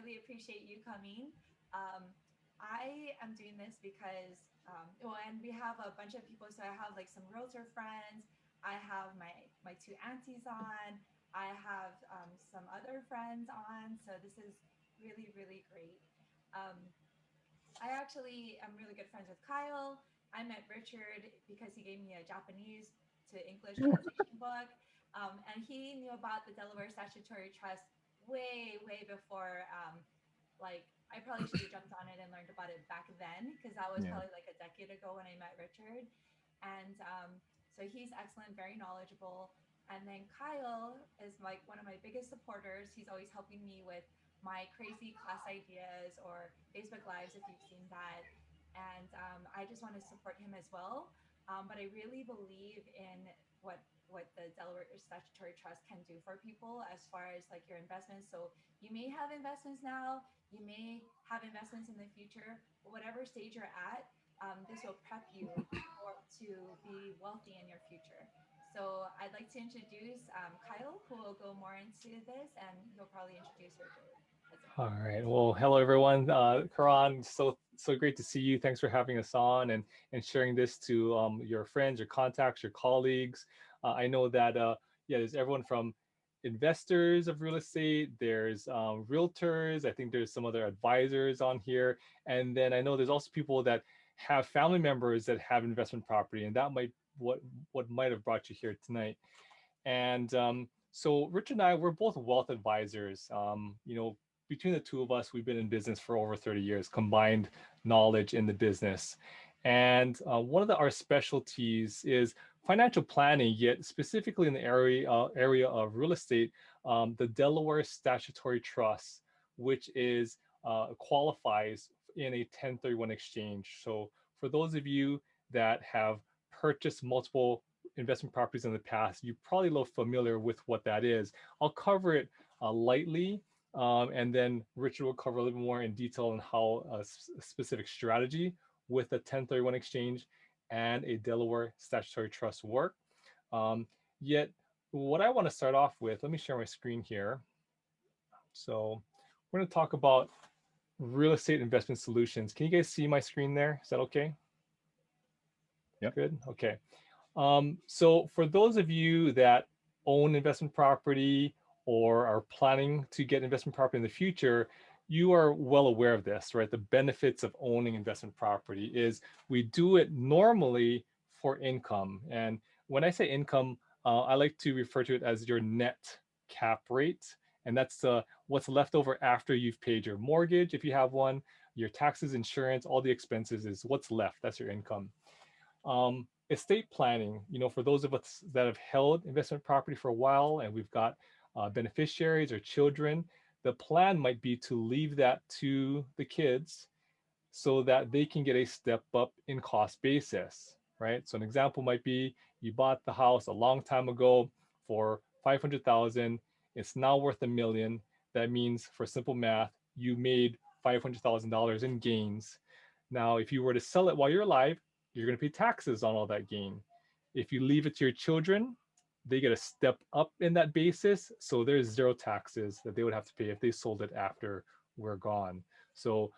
really appreciate you coming. I am doing this because, and we have a bunch of people. So I have like some realtor friends. I have my two aunties on. I have some other friends on. So this is really, really great. Um, I actually am really good friends with Kyle. I met Richard because he gave me a Japanese to English translation book. And he knew about the Delaware Statutory Trust way, way before. Like, I probably should have jumped on it and learned about it back then because that was Yeah. probably like a decade ago when I met Richard. And so he's excellent, very knowledgeable. And then Kyle is like one of my biggest supporters. He's always helping me with my crazy class ideas or Facebook Lives if you've seen that. And I just want to support him as well. But I really believe in what the Delaware Statutory Trust can do for people as far as like your investments. So you may have investments now, you may have investments in the future, but whatever stage you're at, this will prep you to be wealthy in your future. So I'd like to introduce Kyle, who will go more into this, and he'll probably introduce Richard as well. All right. Well, hello everyone. Caron, so great to see you. Thanks for having us on and sharing this to your friends, your contacts, your colleagues. I know that there's everyone from investors of real estate. There's realtors. I think there's some other advisors on here, and then I know there's also people that have family members that have investment property, and that might what might have brought you here tonight. And so Rich and I, we're both wealth advisors. Between the two of us, we've been in business for over 30 years, combined knowledge in the business. And one of our specialties is financial planning, yet specifically in the area of real estate, the Delaware Statutory Trust, which is qualifies in a 1031 exchange. So for those of you that have purchased multiple investment properties in the past, you're probably a little familiar with what that is. I'll cover it lightly, and then Richard will cover a little more in detail on how a specific strategy with a 1031 exchange and a Delaware statutory trust work. Yet, what I want to start off with, let me share my screen here. So we're going to talk about real estate investment solutions. Can you guys see my screen there? Is that okay? Yep. Good. Okay. So for those of you that own investment property or are planning to get investment property in the future, you are well aware of this, right? The benefits of owning investment property is we do it normally for income. And when I say income, I like to refer to it as your net cap rate. And that's what's left over after you've paid your mortgage, if you have one, your taxes, insurance, all the expenses is what's left. That's your income. Estate planning, for those of us that have held investment property for a while and we've got beneficiaries or children, the plan might be to leave that to the kids so that they can get a step up in cost basis, right? So an example might be you bought the house a long time ago for 500,000. It's now worth $1 million. That means for simple math, you made $500,000 in gains. Now, if you were to sell it while you're alive, you're going to pay taxes on all that gain. If you leave it to your children, they get a step up in that basis. So there's zero taxes that they would have to pay if they sold it after we're gone. So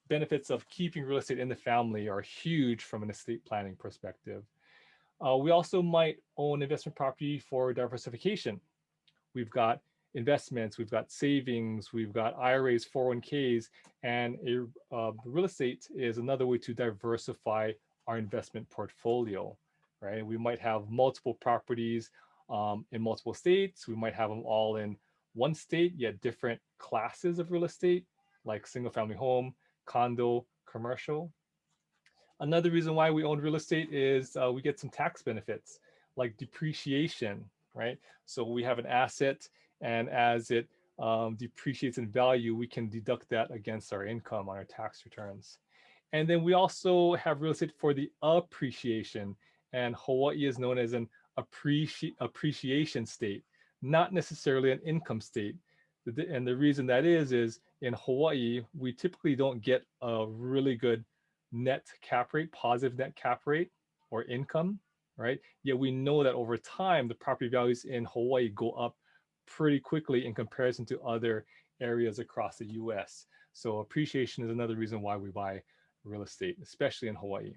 benefits of keeping real estate in the family are huge from an estate planning perspective. We also might own investment property for diversification. We've got investments, we've got savings, we've got IRAs, 401ks, and real estate is another way to diversify our investment portfolio, right? We might have multiple properties in multiple states. We might have them all in one state, yet different classes of real estate, like single family home, condo, commercial. Another reason why we own real estate is we get some tax benefits like depreciation, right? So we have an asset, and as it depreciates in value, we can deduct that against our income on our tax returns. And then we also have real estate for the appreciation, and Hawaii is known as an appreciation state, not necessarily an income state. And the reason that is in Hawaii, we typically don't get a really good net cap rate, positive net cap rate or income, right? Yet we know that over time, the property values in Hawaii go up pretty quickly in comparison to other areas across the US. So appreciation is another reason why we buy real estate, especially in Hawaii.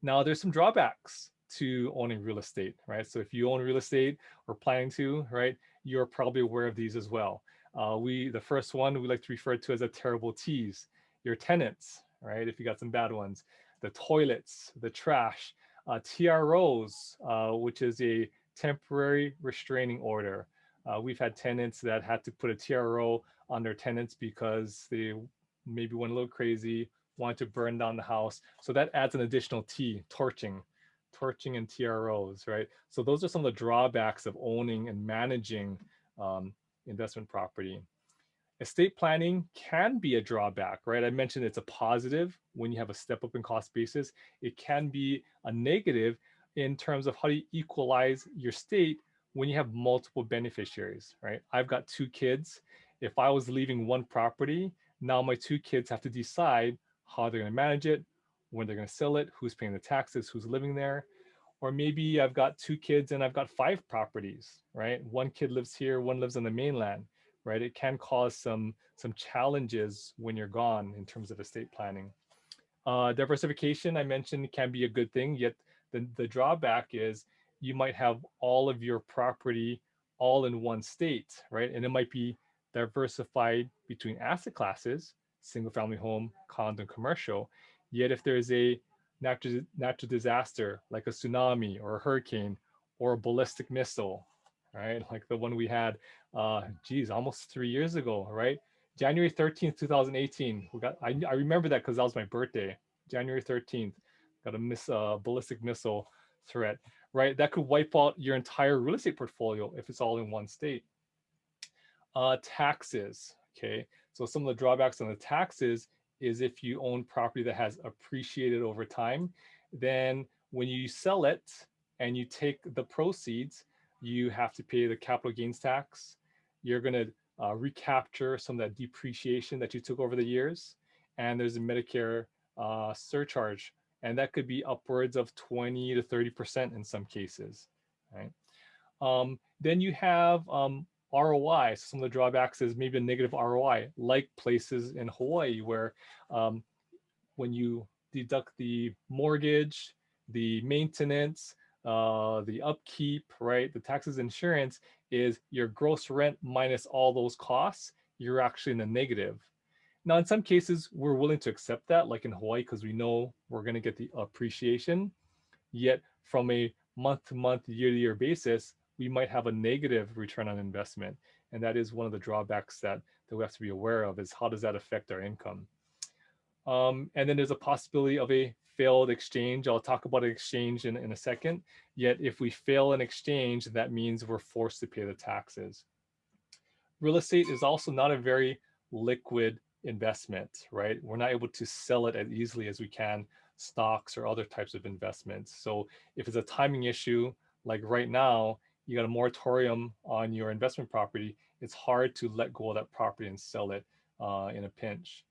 Now, there's some drawbacks to owning real estate, right? So if you own real estate or planning to, right, you're probably aware of these as well. The first one we like to refer to as a terrible tease, your tenants, right? If you got some bad ones, the toilets, the trash, TROs, which is a temporary restraining order. We've had tenants that had to put a TRO on their tenants because they maybe went a little crazy, wanted to burn down the house. So that adds an additional T, torching and TROs, right? So those are some of the drawbacks of owning and managing investment property. Estate planning can be a drawback, right? I mentioned it's a positive when you have a step up in cost basis. It can be a negative in terms of how do you equalize your estate when you have multiple beneficiaries, right? I've got 2 kids. If I was leaving one property, now my 2 kids have to decide how they're going to manage it, when they're going to sell it, who's paying the taxes, who's living there. Or maybe I've got 2 kids and I've got 5 properties, right? 1 kid lives here, 1 lives on the mainland, right? It can cause some challenges when you're gone in terms of estate planning. Diversification, I mentioned, can be a good thing, yet the drawback is you might have all of your property all in one state, right? And it might be diversified between asset classes, single family home, condo, and commercial. Yet if there's a natural disaster like a tsunami or a hurricane or a ballistic missile, right? Like the one we had, almost 3 years ago, right? January 13th, 2018. I remember that because that was my birthday. January 13th, got a ballistic missile threat, right? That could wipe out your entire real estate portfolio if it's all in one state. Taxes, okay? So some of the drawbacks on the taxes is if you own property that has appreciated over time, then when you sell it and you take the proceeds, you have to pay the capital gains tax. You're going to recapture some of that depreciation that you took over the years. And there's a Medicare surcharge, and that could be upwards of 20 to 30% in some cases, right? Then you have ROI. So some of the drawbacks is maybe a negative ROI, like places in Hawaii where when you deduct the mortgage, the maintenance, the upkeep, right, the taxes, insurance, is your gross rent minus all those costs, you're actually in the negative. Now, in some cases, we're willing to accept that, like in Hawaii, because we know we're going to get the appreciation. Yet from a month-to-month, year-to-year basis, we might have a negative return on investment. And that is one of the drawbacks that we have to be aware of, is how does that affect our income? And then there's a possibility of a failed exchange. I'll talk about an exchange in a second. Yet if we fail an exchange, that means we're forced to pay the taxes. Real estate is also not a very liquid investment, right? We're not able to sell it as easily as we can stocks or other types of investments. So if it's a timing issue, like right now, you got a moratorium on your investment property, it's hard to let go of that property and sell it in a pinch.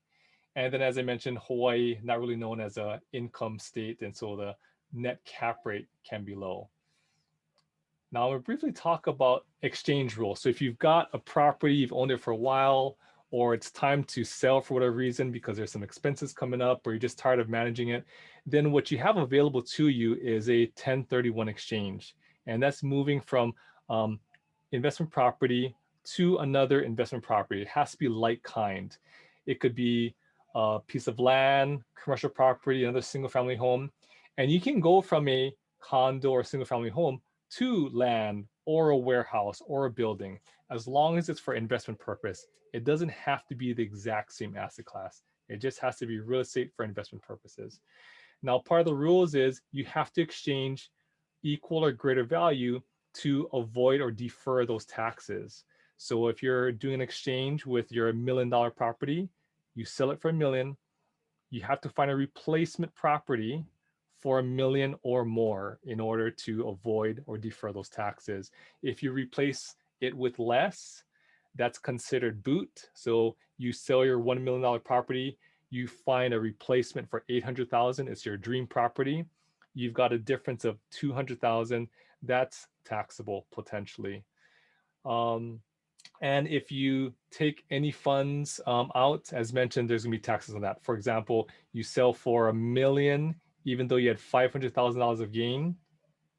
And then, as I mentioned, Hawaii, not really known as an income state, and so the net cap rate can be low. Now, I'll briefly talk about exchange rules. So if you've got a property, you've owned it for a while, or it's time to sell for whatever reason because there's some expenses coming up, or you're just tired of managing it, then what you have available to you is a 1031 exchange. And that's moving from investment property to another investment property. It has to be like kind. It could be a piece of land, commercial property, another single family home. And you can go from a condo or single family home to land or a warehouse or a building, as long as it's for investment purpose. It doesn't have to be the exact same asset class. It just has to be real estate for investment purposes. Now, part of the rules is you have to exchange equal or greater value to avoid or defer those taxes. So if you're doing an exchange with your $1 million property, you sell it for $1 million, you have to find a replacement property for $1 million or more in order to avoid or defer those taxes. If you replace it with less, that's considered boot. So you sell your $1 million property, you find a replacement for $800,000. It's your dream property. You've got a difference of $200,000. That's taxable potentially. And if you take any funds out, as mentioned, there's gonna be taxes on that. For example, you sell for $1 million, even though you had $500,000 of gain,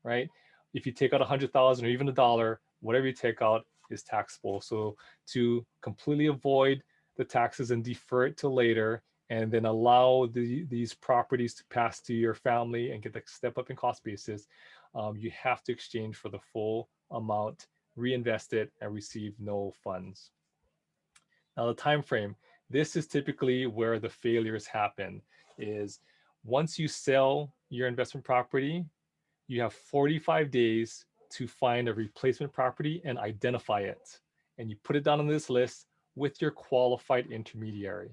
right? If you take out 100,000 or even $1, whatever you take out is taxable. So to completely avoid the taxes and defer it to later, and then allow these properties to pass to your family and get the step up in cost basis, you have to exchange for the full amount, reinvest it, and receive no funds. Now the time frame, this is typically where the failures happen, is once you sell your investment property, you have 45 days to find a replacement property and identify it. And you put it down on this list with your qualified intermediary.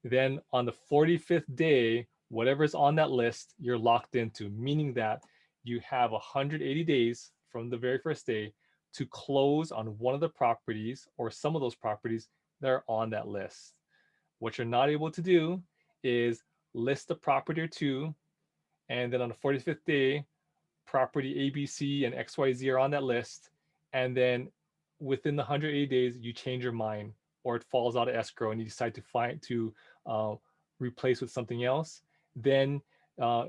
Then on the 45th day, whatever's on that list, you're locked into, meaning that you have 180 days from the very first day to close on one of the properties or some of those properties that are on that list. What you're not able to do is list a property or two, and then on the 45th day, property ABC and XYZ are on that list, and then within the 180 days, you change your mind, or it falls out of escrow and you decide to replace with something else, then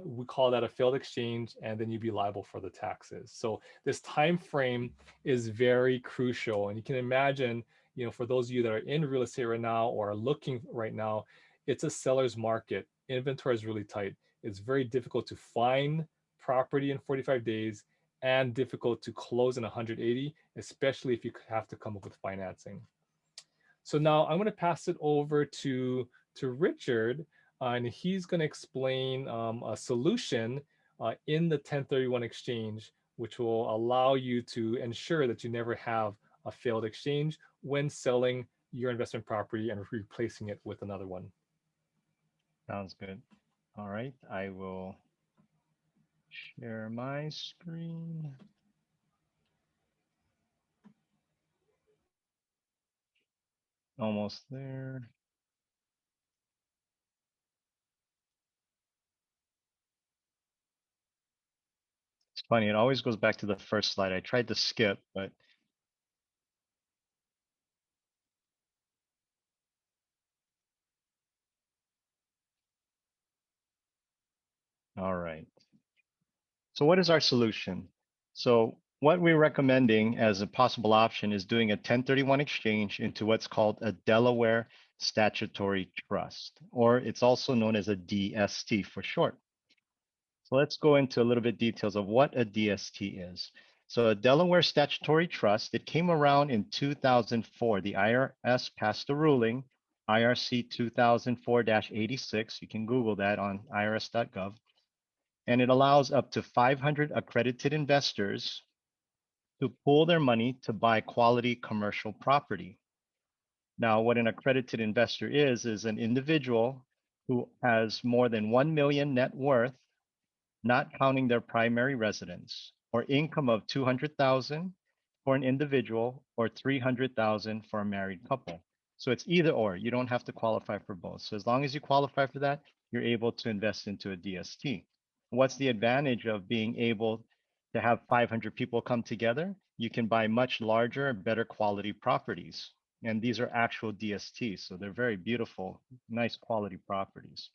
we call that a failed exchange, and then you'd be liable for the taxes. So this time frame is very crucial, and you can imagine, for those of you that are in real estate right now or are looking right now, it's a seller's market. Inventory is really tight. It's very difficult to find property in 45 days and difficult to close in 180, especially if you have to come up with financing. So now I'm going to pass it over to Richard, and he's going to explain a solution in the 1031 exchange, which will allow you to ensure that you never have a failed exchange when selling your investment property and replacing it with another one. Sounds good. All right, I will share my screen. Almost there. It's funny, it always goes back to the first slide. I tried to skip, but all right. So what is our solution? So what we're recommending as a possible option is doing a 1031 exchange into what's called a Delaware Statutory Trust, or it's also known as a DST for short. So let's go into a little bit details of what a DST is. So a Delaware Statutory Trust, it came around in 2004. The IRS passed a ruling, IRC 2004-86. You can Google that on irs.gov. And it allows up to 500 accredited investors to pool their money to buy quality commercial property. Now, what an accredited investor is an individual who has more than 1 million net worth, not counting their primary residence, or income of 200,000 for an individual or 300,000 for a married couple. So it's either or. You don't have to qualify for both. So as long as you qualify for that, you're able to invest into a DST. What's the advantage of being able to have 500 people come together? You can buy much larger, better quality properties. And these are actual DSTs. So they're very beautiful, nice quality properties.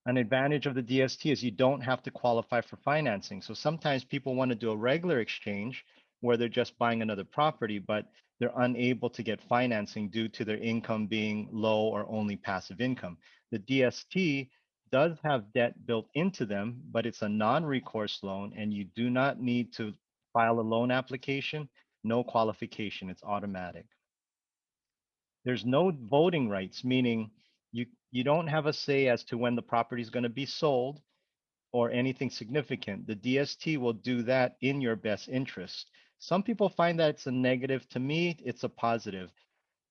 An advantage of the DST is you don't have to qualify for financing. So sometimes people want to do a regular exchange where they're just buying another property, but they're unable to get financing due to their income being low or only passive income. The DST does have debt built into them, but it's a non-recourse loan, and you do not need to file a loan application, no qualification, it's automatic. There's no voting rights, meaning you don't have a say as to when the property is going to be sold or anything significant. The DST will do that in your best interest. Some people find that it's a negative. To me, it's a positive.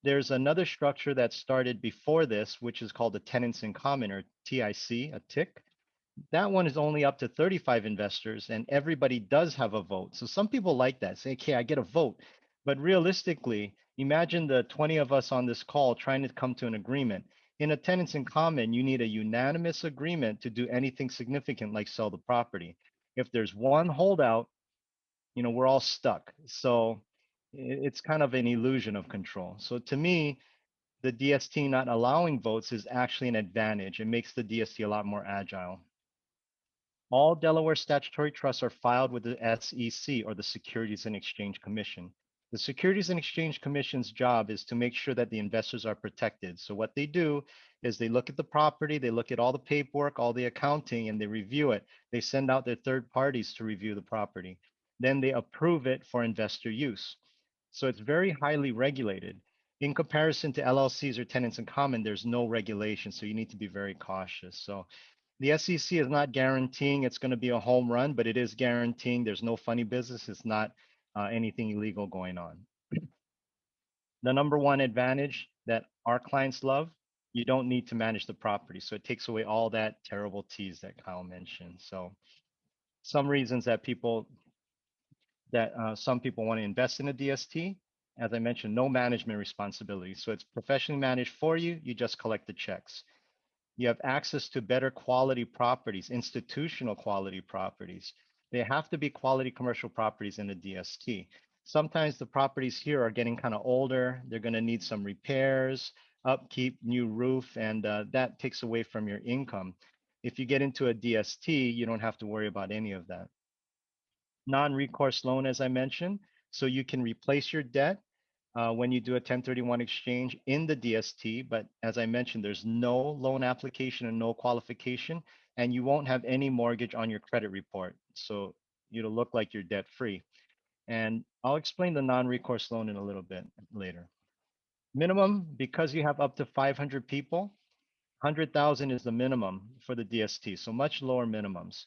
There's another structure that started before this, which is called a tenants in common, or TIC, a TIC. That one is only up to 35 investors, and everybody does have a vote. So some people like that, say, okay, I get a vote. But realistically, imagine the 20 of us on this call trying to come to an agreement. In a tenants in common, you need a unanimous agreement to do anything significant like sell the property. If there's one holdout, we're all stuck. So it's kind of an illusion of control. So to me, the DST not allowing votes is actually an advantage. It makes the DST a lot more agile. All Delaware statutory trusts are filed with the SEC, or the Securities and Exchange Commission. The Securities and Exchange Commission's job is to make sure that the investors are protected. So what they do is they look at the property, they look at all the paperwork, all the accounting, and they review it. They send out their third parties to review the property. Then they approve it for investor use. So it's very highly regulated. In comparison to LLCs or tenants in common, there's no regulation. So you need to be very cautious. So the SEC is not guaranteeing it's going to be a home run, but it is guaranteeing there's no funny business. It's not anything illegal going on. The number one advantage that our clients love, you don't need to manage the property. So it takes away all that terrible tease that Kyle mentioned. So some reasons that some people want to invest in a DST, as I mentioned, no management responsibility. So it's professionally managed for you. You just collect the checks. You have access to better quality properties, institutional quality properties. They have to be quality commercial properties in a DST. Sometimes the properties here are getting kind of older. They're going to need some repairs, upkeep, new roof, and that takes away from your income. If you get into a DST, you don't have to worry about any of that. Non-recourse loan, as I mentioned, so you can replace your debt when you do a 1031 exchange in the DST. But as I mentioned, there's no loan application and no qualification, and you won't have any mortgage on your credit report. So it'll look like you're debt free. And I'll explain the non-recourse loan in a little bit later. Minimum, because you have up to 500 people, 100,000 is the minimum for the DST. So much lower minimums.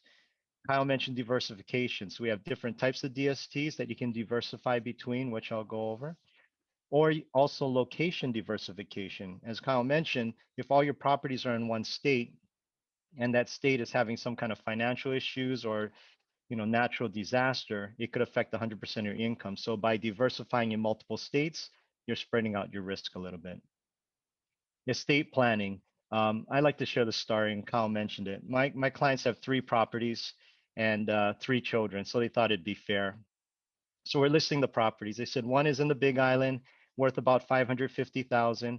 Kyle mentioned diversification. So we have different types of DSTs that you can diversify between, which I'll go over. Or also location diversification. As Kyle mentioned, if all your properties are in one state and that state is having some kind of financial issues or natural disaster, it could affect 100% of your income. So by diversifying in multiple states, you're spreading out your risk a little bit. Estate planning. I like to share the story, and Kyle mentioned it. My clients have 3 properties and 3 children, so they thought it'd be fair. So we're listing the properties. They said one is in the Big Island, worth about 550,000.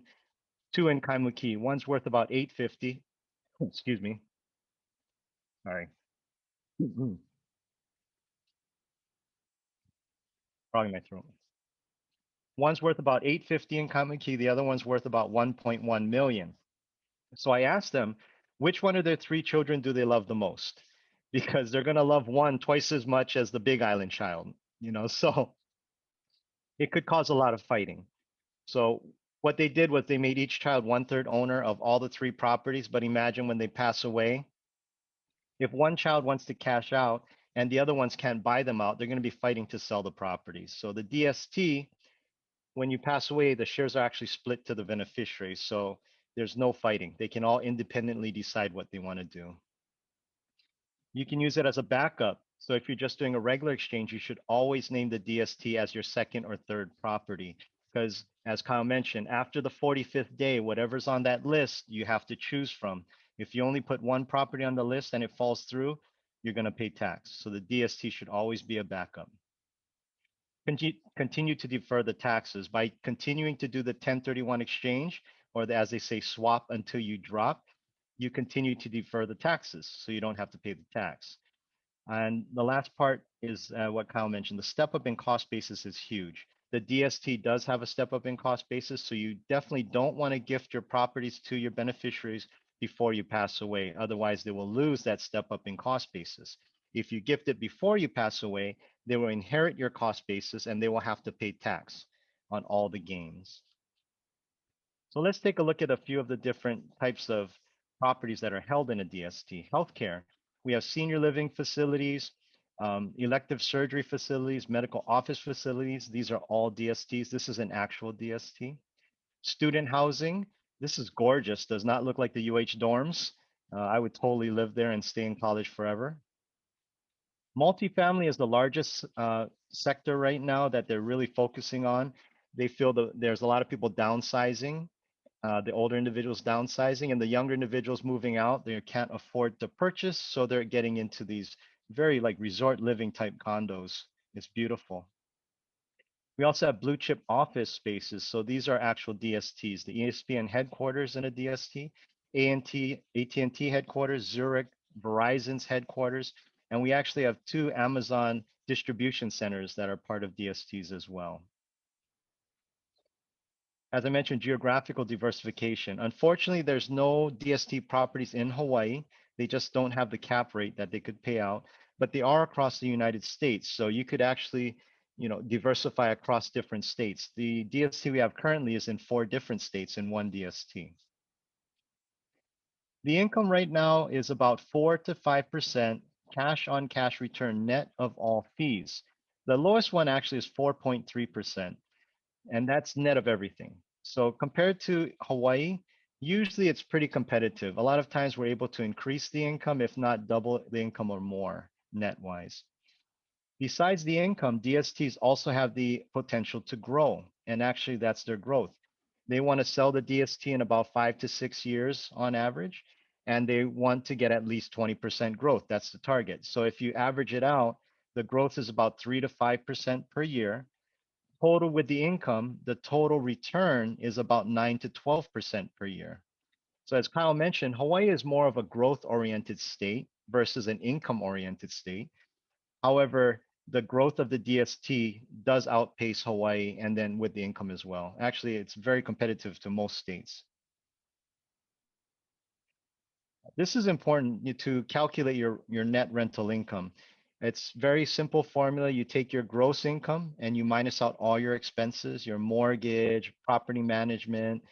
2 in Kaimuki, one's worth about 850. Excuse me. Sorry. Probably my throat. One's worth about 850 in Kaimuki. The other one's worth about 1.1 million. So I asked them, which one of their 3 children do they love the most? Because they're going to love one twice as much as the Big Island child, so it could cause a lot of fighting. So what they did was they made each child 1/3 owner of all the 3 properties. But imagine when they pass away, if one child wants to cash out and the other ones can't buy them out, they're going to be fighting to sell the properties. So the DST, when you pass away, the shares are actually split to the beneficiaries. So there's no fighting. They can all independently decide what they want to do. You can use it as a backup. So if you're just doing a regular exchange, you should always name the DST as your second or third property. Because as Kyle mentioned, after the 45th day, whatever's on that list, you have to choose from. If you only put one property on the list and it falls through, you're going to pay tax. So the DST should always be a backup. Continue to defer the taxes by continuing to do the 1031 exchange, or as they say, swap until you drop. You continue to defer the taxes, so you don't have to pay the tax. And the last part is what Kyle mentioned. The step up in cost basis is huge. The DST does have a step up in cost basis, so you definitely don't want to gift your properties to your beneficiaries before you pass away. Otherwise, they will lose that step up in cost basis. If you gift it before you pass away, they will inherit your cost basis and they will have to pay tax on all the gains. So let's take a look at a few of the different types of properties that are held in a DST. Healthcare, we have senior living facilities, elective surgery facilities, medical office facilities. These are all DSTs. This is an actual DST. Student housing, this is gorgeous. Does not look like the UH dorms. I would totally live there and stay in college forever. Multifamily is the largest sector right now that they're really focusing on. They feel that there's a lot of people downsizing, the older individuals downsizing, and the younger individuals moving out. They can't afford to purchase, so they're getting into these very like resort living type condos. It's beautiful. We also have blue chip office spaces. So these are actual DSTs, the ESPN headquarters in a DST, AT&T, AT&T headquarters, Zurich, Verizon's headquarters, and we actually have 2 Amazon distribution centers that are part of DSTs as well. As I mentioned, geographical diversification. Unfortunately, there's no DST properties in Hawaii. They just don't have the cap rate that they could pay out, but they are across the United States. So you could actually, diversify across different states. The DST we have currently is in 4 different states in one DST. The income right now is about 4 to 5% cash on cash return net of all fees. The lowest one actually is 4.3%. And that's net of everything. So compared to Hawaii, usually it's pretty competitive. A lot of times we're able to increase the income, if not double the income or more net wise. Besides the income, DSTs also have the potential to grow. And actually, that's their growth. They want to sell the DST in about 5 to 6 years on average, and they want to get at least 20% growth. That's the target. So if you average it out, the growth is about 3 to 5% per year. Total with the income, the total return is about 9 to 12% per year. So as Kyle mentioned, Hawaii is more of a growth-oriented state versus an income-oriented state. However, the growth of the DST does outpace Hawaii and then with the income as well. Actually, it's very competitive to most states. This is important to calculate your net rental income. It's very simple formula. You take your gross income and you minus out all your expenses, your mortgage, property management,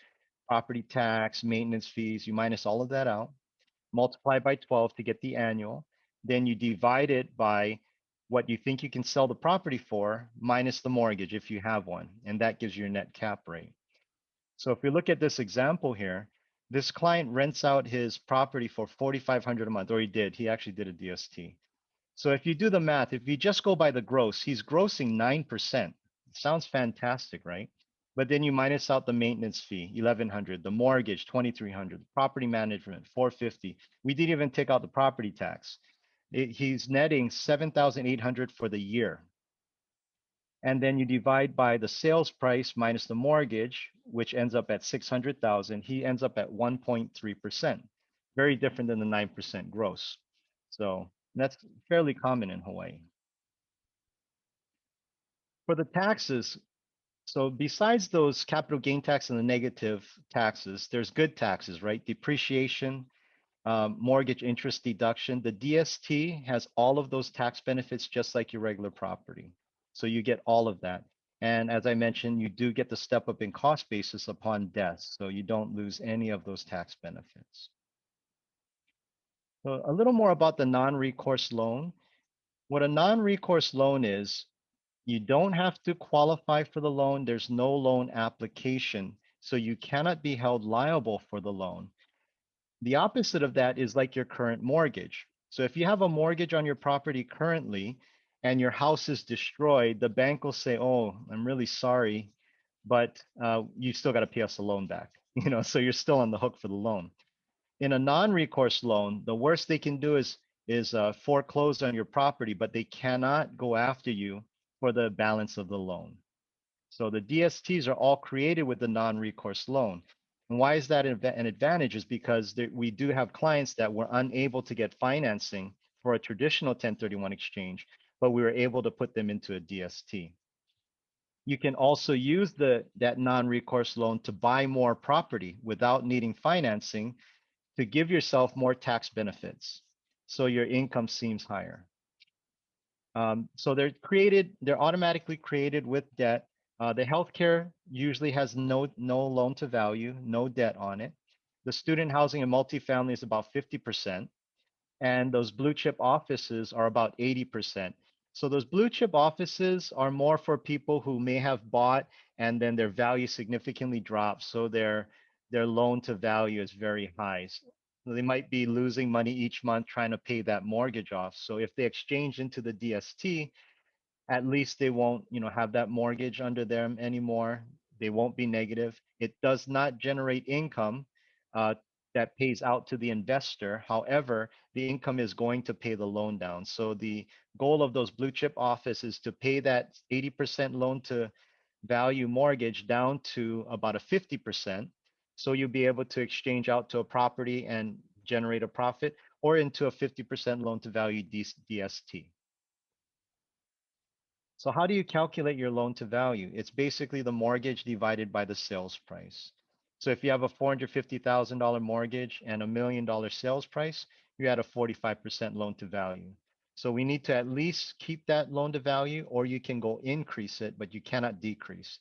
property tax, maintenance fees. You minus all of that out, multiply by 12 to get the annual. Then you divide it by what you think you can sell the property for minus the mortgage if you have one. And that gives you your net cap rate. So if we look at this example here, this client rents out his property for $4,500 a month, or he did. He actually did a DST. So if you do the math, if you just go by the gross, he's grossing 9%. Sounds fantastic, right? But then you minus out the maintenance fee, 1,100, the mortgage, 2,300, property management, 450. We didn't even take out the property tax. He's netting 7,800 for the year. And then you divide by the sales price minus the mortgage, which ends up at 600,000. He ends up at 1.3%. Very different than the 9% gross. So that's fairly common in Hawaii. For the taxes, so besides those capital gain tax and the negative taxes, there's good taxes, right? Depreciation, mortgage interest deduction. The DST has all of those tax benefits just like your regular property. So you get all of that. And as I mentioned, you do get the step up in cost basis upon death. So you don't lose any of those tax benefits. So a little more about the non-recourse loan. What a non-recourse loan is, you don't have to qualify for the loan. There's no loan application. So you cannot be held liable for the loan. The opposite of that is like your current mortgage. So if you have a mortgage on your property currently and your house is destroyed, the bank will say, "Oh, I'm really sorry, but you still got to pay us the loan back." So you're still on the hook for the loan. In a non-recourse loan, the worst they can do is foreclose on your property, but they cannot go after you for the balance of the loan. So the DSTs are all created with the non-recourse loan. And why is that an advantage? Is because we do have clients that were unable to get financing for a traditional 1031 exchange, but we were able to put them into a DST. You can also use that non-recourse loan to buy more property without needing financing to give yourself more tax benefits. So your income seems higher. So they're automatically created with debt. The healthcare usually has no loan to value, no debt on it. The student housing and multifamily is about 50%, and those blue chip offices are about 80%. So those blue chip offices are more for people who may have bought and then their value significantly drops, so their loan to value is very high. So they might be losing money each month trying to pay that mortgage off. So if they exchange into the DST, at least they won't, have that mortgage under them anymore. They won't be negative. It does not generate income that pays out to the investor. However, the income is going to pay the loan down. So the goal of those blue chip office is to pay that 80% loan to value mortgage down to about a 50%. So you'll be able to exchange out to a property and generate a profit, or into a 50% loan to value DST. So how do you calculate your loan to value? It's basically the mortgage divided by the sales price. So if you have a $450,000 mortgage and $1 million sales price, you're at a 45% loan to value. So we need to at least keep that loan to value, or you can go increase it, but you cannot decrease.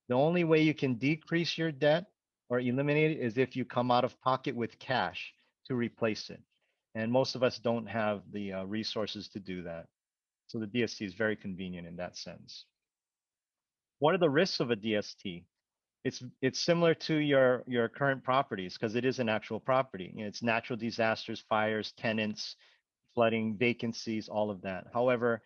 The only way you can decrease your debt or eliminate it is if you come out of pocket with cash to replace it. And most of us don't have the resources to do that. So the DST is very convenient in that sense. What are the risks of a DST? It's similar to your current properties because it is an actual property. You know, it's natural disasters, fires, tenants, flooding, vacancies, all of that. However,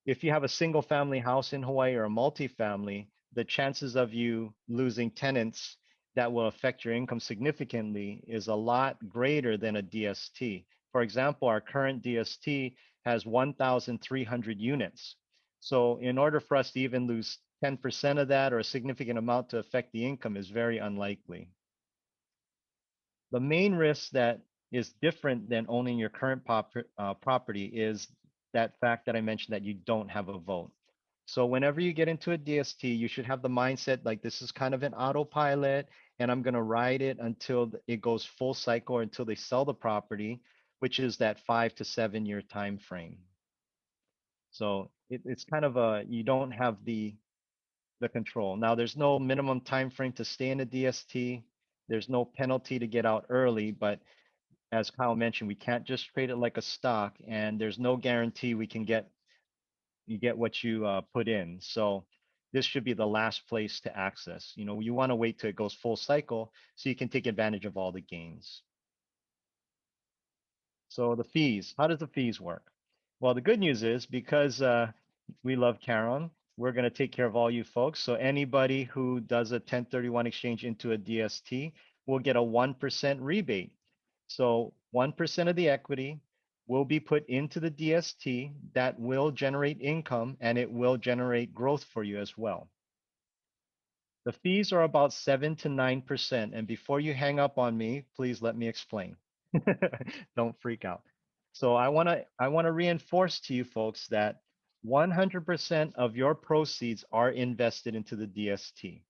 if you have a single family house in Hawaii or a multifamily, the chances of you losing tenants that will affect your income significantly is a lot greater than a DST. For example, our current DST has 1,300 units. So in order for us to even lose 10% of that or a significant amount to affect the income is very unlikely. The main risk that is different than owning your current property is that fact that I mentioned, that you don't have a vote. So whenever you get into a DST, you should have the mindset like this is kind of an autopilot and I'm going to ride it until it goes full cycle or until they sell the property, which is that 5 to 7 year time frame. So it's kind of you don't have the control. Now there's no minimum time frame to stay in a DST. There's no penalty to get out early, but as Kyle mentioned, we can't just trade it like a stock, and there's no guarantee we can get what you put in. So this should be the last place to access. You know, you want to wait till it goes full cycle so you can take advantage of all the gains. So the fees, how does the fees work? Well, the good news is because we love Caron, we're going to take care of all you folks. So anybody who does a 1031 exchange into a DST will get a 1% rebate. So 1% of the equity will be put into the DST that will generate income, and it will generate growth for you as well. The fees are about 7 to 9%. And before you hang up on me, please let me explain. Don't freak out. So I want to reinforce to you folks that 100% of your proceeds are invested into the DST.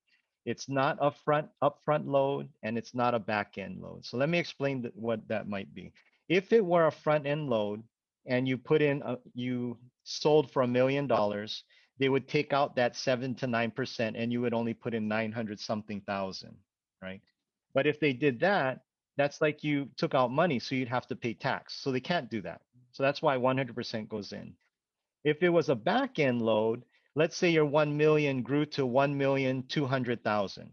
It's not upfront load, and it's not a back end load. So let me explain what that might be. If it were a front end load and you put in you sold for $1 million, they would take out that 7 to 9%, and you would only put in 900 something thousand, right? But if they did that, that's like you took out money, so you'd have to pay tax. So they can't do that. So that's why 100% goes in. If it was a back end load, let's say your 1 million grew to 1,200,000.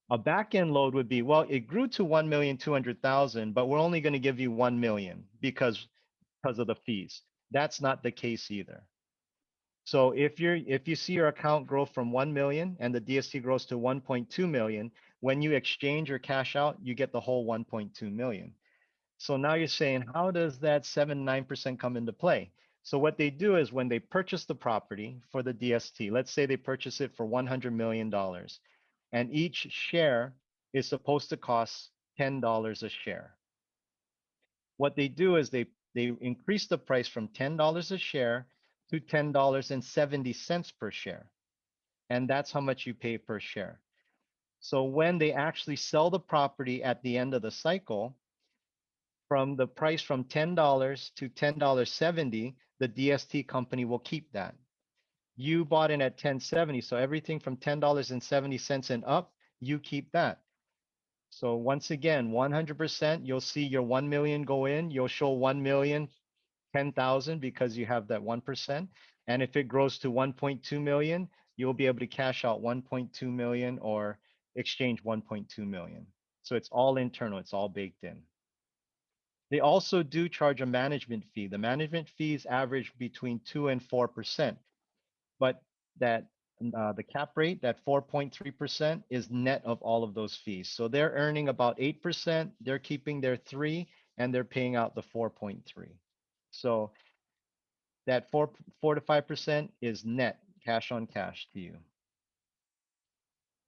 A back end load would be, well, it grew to 1,200,000, but we're only going to give you 1 million because of the fees. That's not the case either. So if you see your account grow from 1 million and the DST grows to 1.2 million, when you exchange or cash out, you get the whole 1.2 million. So now you're saying, how does that 7-9% come into play? So what they do is when they purchase the property for the DST, let's say they purchase it for $100 million, and each share is supposed to cost $10 a share. What they do is they increase the price from $10 a share to $10.70 per share. And that's how much you pay per share. So when they actually sell the property at the end of the cycle, from the price from $10 to $10.70, the DST company will keep that. You bought in at $10.70, so everything from $10.70 and up, you keep that. So once again, 100%, you'll see your 1 million go in, you'll show 1 million, 10,000 because you have that 1%. And if it grows to 1.2 million, you'll be able to cash out 1.2 million or exchange 1.2 million. So it's all internal, it's all baked in. They also do charge a management fee. The management fees average between 2 and 4%, but that the cap rate, that 4.3%, is net of all of those fees. So they're earning about 8%, they're keeping their 3, and they're paying out the 4.3. So that 4 to 5% is net cash on cash to you.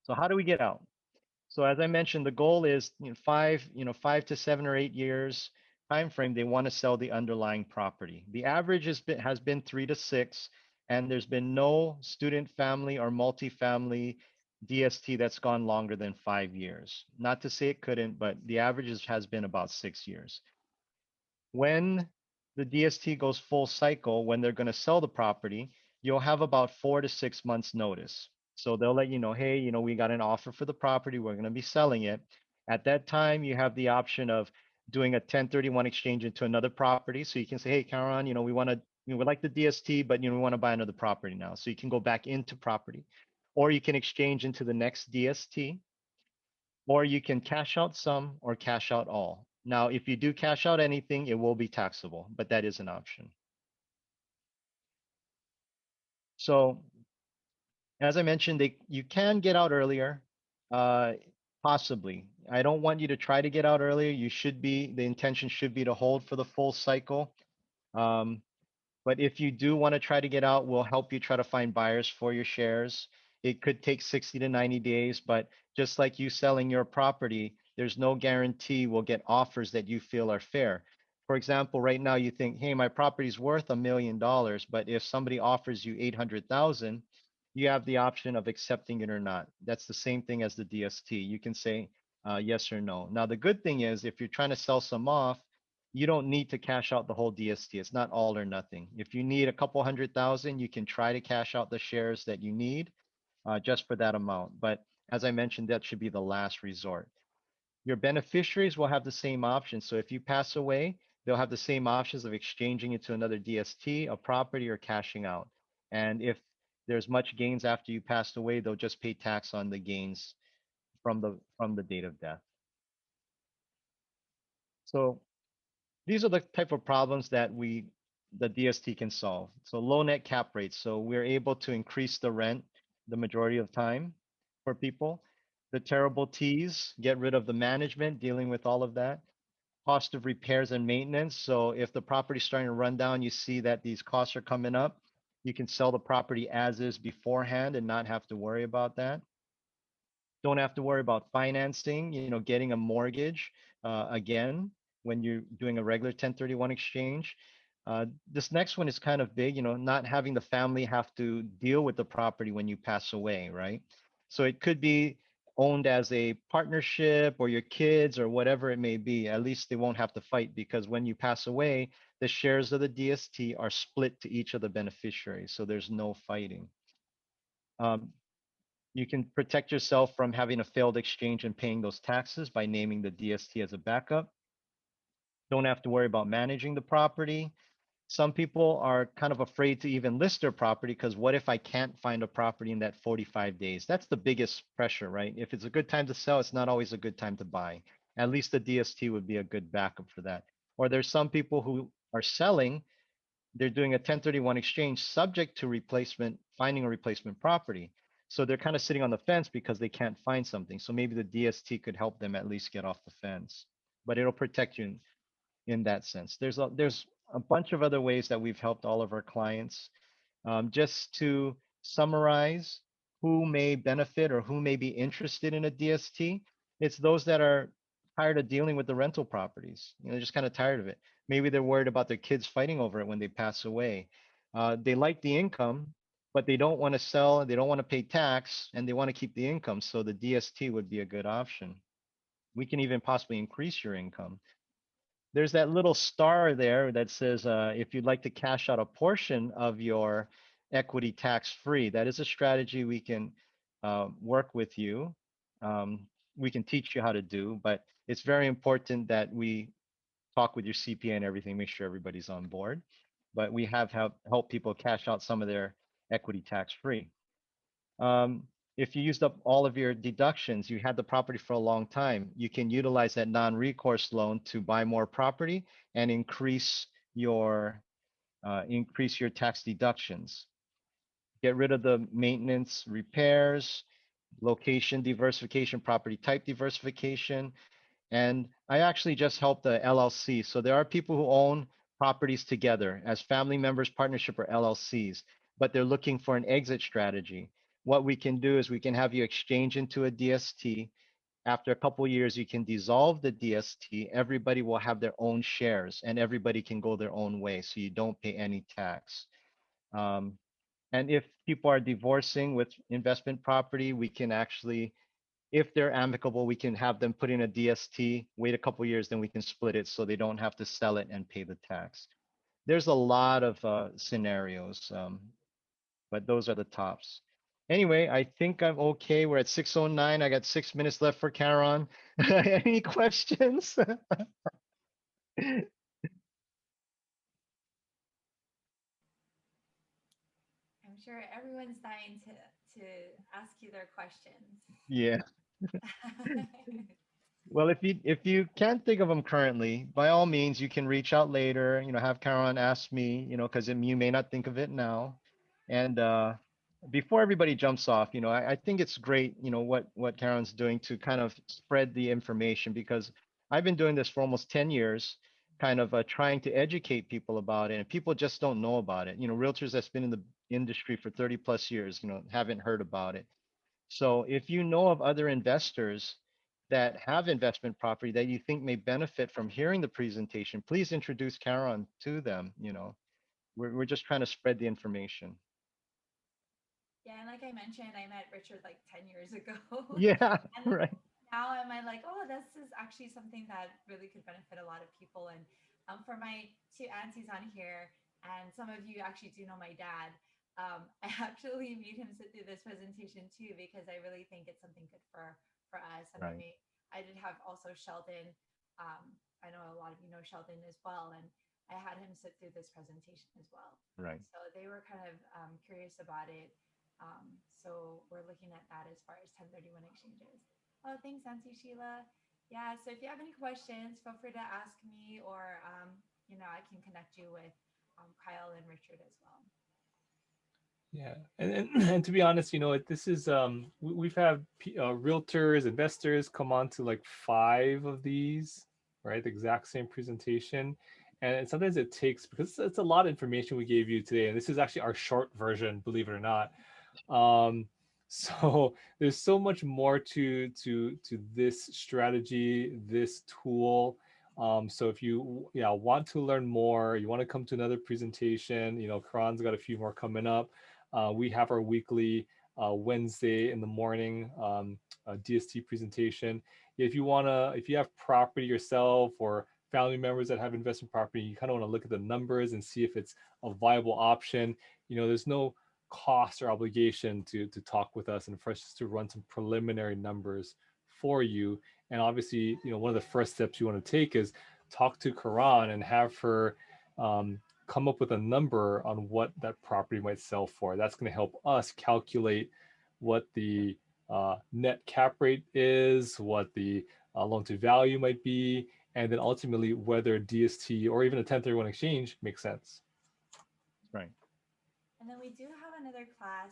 So how do we get out? So as I mentioned, the goal is 5 to 7 or 8 years time frame. They want to sell the underlying property. The average has been 3 to 6, and there's been no student family or multifamily DST that's gone longer than 5 years. Not to say it couldn't, but the average has been about 6 years. When the DST goes full cycle, when they're going to sell the property, you'll have about 4 to 6 months notice. So they'll let you know, hey, we got an offer for the property. We're going to be selling it. At that time, you have the option of doing a 1031 exchange into another property. So you can say, hey, Caron, we like the DST, but we want to buy another property now. So you can go back into property, or you can exchange into the next DST, or you can cash out some or cash out all. Now, if you do cash out anything, it will be taxable, but that is an option. So as I mentioned, you can get out earlier, possibly. I don't want you to try to get out earlier. The intention should be to hold for the full cycle. But if you do want to try to get out, we'll help you try to find buyers for your shares. It could take 60 to 90 days, but just like you selling your property, there's no guarantee we'll get offers that you feel are fair. For example, right now you think, hey, my property's worth $1 million, but if somebody offers you 800,000, you have the option of accepting it or not. That's the same thing as the DST. You can say yes or no. Now, the good thing is if you're trying to sell some off, you don't need to cash out the whole DST. It's not all or nothing. If you need a couple 100,000, you can try to cash out the shares that you need just for that amount. But as I mentioned, that should be the last resort. Your beneficiaries will have the same options. So if you pass away, they'll have the same options of exchanging it to another DST, a property, or cashing out. And if there's much gains after you passed away, they'll just pay tax on the gains from the date of death. So these are the type of problems that the DST can solve. So low net cap rates. So we're able to increase the rent the majority of time for people. The terrible T's, get rid of the management, dealing with all of that. Cost of repairs and maintenance. So if the property's starting to run down, you see that these costs are coming up, you can sell the property as is beforehand and not have to worry about that. Don't have to worry about financing, getting a mortgage again when you're doing a regular 1031 exchange. This next one is kind of big, not having the family have to deal with the property when you pass away, right? So it could be owned as a partnership or your kids or whatever it may be. At least they won't have to fight, because when you pass away, the shares of the DST are split to each of the beneficiaries. So there's no fighting. You can protect yourself from having a failed exchange and paying those taxes by naming the DST as a backup. Don't have to worry about managing the property. Some people are kind of afraid to even list their property because what if I can't find a property in that 45 days? That's the biggest pressure, right? If it's a good time to sell, it's not always a good time to buy. At least the DST would be a good backup for that. Or there's some people who are selling, they're doing a 1031 exchange subject to finding a replacement property. So they're kind of sitting on the fence because they can't find something. So maybe the DST could help them at least get off the fence, but it'll protect you in that sense. There's a bunch of other ways that we've helped all of our clients. Just to summarize who may benefit or who may be interested in a DST, it's those that are tired of dealing with the rental properties. They're just kind of tired of it. Maybe they're worried about their kids fighting over it when they pass away. They like the income, but they don't want to sell, they don't want to pay tax, and they want to keep the income. So the DST would be a good option. We can even possibly increase your income. There's that little star there that says if you'd like to cash out a portion of your equity tax free, that is a strategy we can work with you. We can teach you how to do, but it's very important that we talk with your CPA and everything, make sure everybody's on board. But we have helped people cash out some of their equity tax free. If you used up all of your deductions, you had the property for a long time, you can utilize that non-recourse loan to buy more property and increase your tax deductions. Get rid of the maintenance, repairs, location diversification, property type diversification. And I actually just helped the LLC. So there are people who own properties together as family members, partnership, or LLCs, but they're looking for an exit strategy. what we can do is we can have you exchange into a DST. After a couple of years, you can dissolve the DST. Everybody will have their own shares and everybody can go their own way. So you don't pay any tax. Um, and if people are divorcing with investment property, we can actually, if they're amicable, we can have them put in a DST, wait a couple of years, then we can split it so they don't have to sell it and pay the tax. There's a lot of scenarios, but those are the tops. Anyway, I think I'm okay. We're at 6:09. I got 6 minutes left for Caron. Any questions? I'm sure everyone's dying to ask you their questions. Yeah. Well, if you can't think of them currently, by all means, you can reach out later. Have Caron ask me. Because you may not think of it now. And before everybody jumps off, I think it's great. What Caron's doing to kind of spread the information because I've been doing this for almost 10 years, kind of trying to educate people about it, and people just don't know about it. Realtors that's been in the industry for 30 plus years, haven't heard about it. So if you know of other investors that have investment property that you think may benefit from hearing the presentation, please introduce Caron to them. We're just trying to spread the information. Yeah, and like I mentioned, I met Richard like 10 years ago. Yeah, And right. now am I like, oh, this is actually something that really could benefit a lot of people. And for my two aunties on here, and some of you actually do know my dad, I actually made him sit through this presentation too because I really think it's something good for us. And Right. I did have also Sheldon. I know a lot of you know Sheldon as well, and I had him sit through this presentation as well. Right. So they were kind of curious about it. So we're looking at that as far as 1031 exchanges. Oh, thanks, Auntie Sheila. Yeah, so if you have any questions, feel free to ask me or, I can connect you with Kyle and Richard as well. Yeah, and to be honest, this is we've had realtors, investors come on to like 5 of these, right? The exact same presentation, and sometimes it takes because it's a lot of information we gave you today, and this is actually our short version, believe it or not. Um, so there's so much more to this strategy, this tool. So if you want to learn more, you want to come to another presentation, Karan's got a few more coming up. We have our weekly Wednesday in the morning DST presentation. If you have property yourself or family members that have investment property, you kind of want to look at the numbers and see if it's a viable option. There's no cost or obligation to talk with us and for us to run some preliminary numbers for you. And obviously, one of the first steps you want to take is talk to Caron and have her come up with a number on what that property might sell for. That's going to help us calculate what the net cap rate is, what the loan to value might be, and then ultimately whether DST or even a 1031 exchange makes sense. Right. And then we do have another class.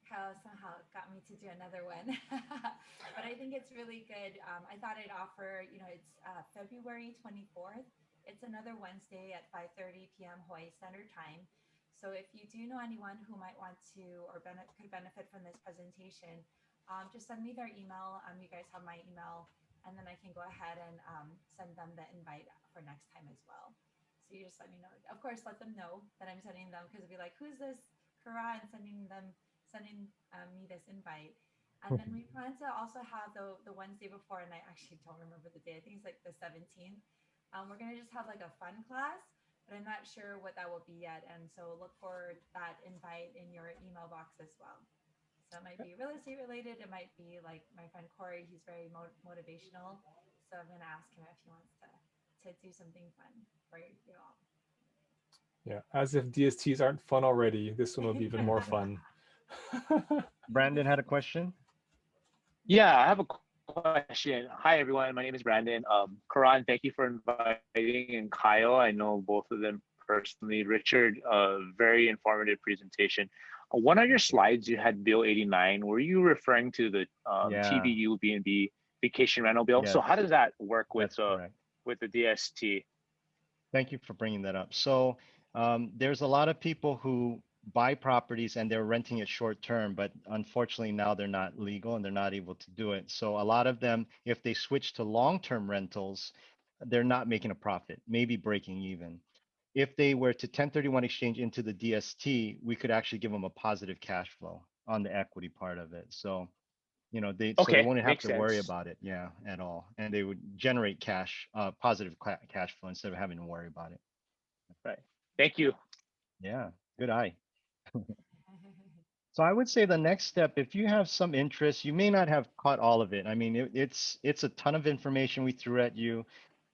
Kyle somehow got me to do another one, but I think it's really good. I thought I'd offer, it's February 24th. It's another Wednesday at 5:30 p.m. Hawaii Standard Time. So if you do know anyone who might want to or could benefit from this presentation, just send me their email. You guys have my email, and then I can go ahead and send them the invite for next time as well. So you just let me know. Of course, let them know that I'm sending them because it'll be like, who's this Caron sending me this invite? And then we plan to also have the Wednesday before, and I actually don't remember the day. I think it's like the 17th. We're gonna just have like a fun class, but I'm not sure what that will be yet. And so look for that invite in your email box as well. So it might be real estate related. It might be like my friend Corey. He's very motivational. So I'm gonna ask him if he wants to do something fun for you all. Yeah, as if DSTs aren't fun already, this one will be even more fun. Brandon had a question. Yeah, I have a question. Hi, everyone. My name is Brandon. Caron, thank you for inviting, and Kyle. I know both of them personally. Richard, very informative presentation. One of your slides, you had Bill 89. Were you referring to the TVU B&B vacation rental bill? Yes. So how does that work with with the DST? Thank you for bringing that up. So there's a lot of people who buy properties and they're renting it short term, but unfortunately now they're not legal and they're not able to do it. So a lot of them, if they switch to long-term rentals, they're not making a profit, maybe breaking even. If they were to 1031 exchange into the DST, we could actually give them a positive cash flow on the equity part of it. So, you know, they Okay, won't have makes to worry sense. about it, yeah, at all. And they would generate cash, positive cash flow instead of having to worry about it. Right. Thank you. Yeah, good eye. So I would say the next step, if you have some interest, you may not have caught all of it. I mean, it's a ton of information we threw at you.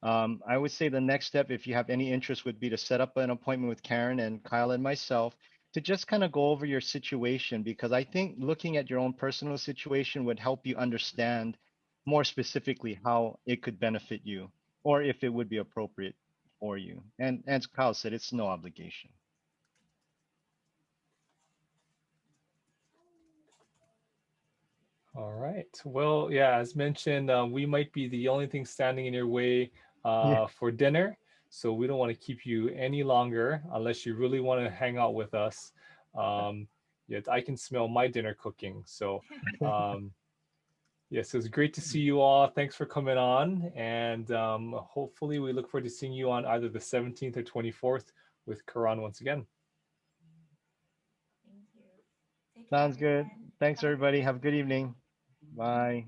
I would say the next step, if you have any interest, would be to set up an appointment with Karen and Kyle and myself to just kind of go over your situation, because I think looking at your own personal situation would help you understand more specifically how it could benefit you or if it would be appropriate for you. And as Kyle said, it's no obligation. All right. Well, yeah, as mentioned, we might be the only thing standing in your way Yeah. for dinner. So we don't want to keep you any longer unless you really want to hang out with us. Yet I can smell my dinner cooking. So yes, it was great to see you all. Thanks for coming on. And hopefully we look forward to seeing you on either the 17th or 24th with Caron once again. Thank you. Take care, Sounds good. everyone. Thanks, Have a great everybody. Have a good evening. evening. Bye.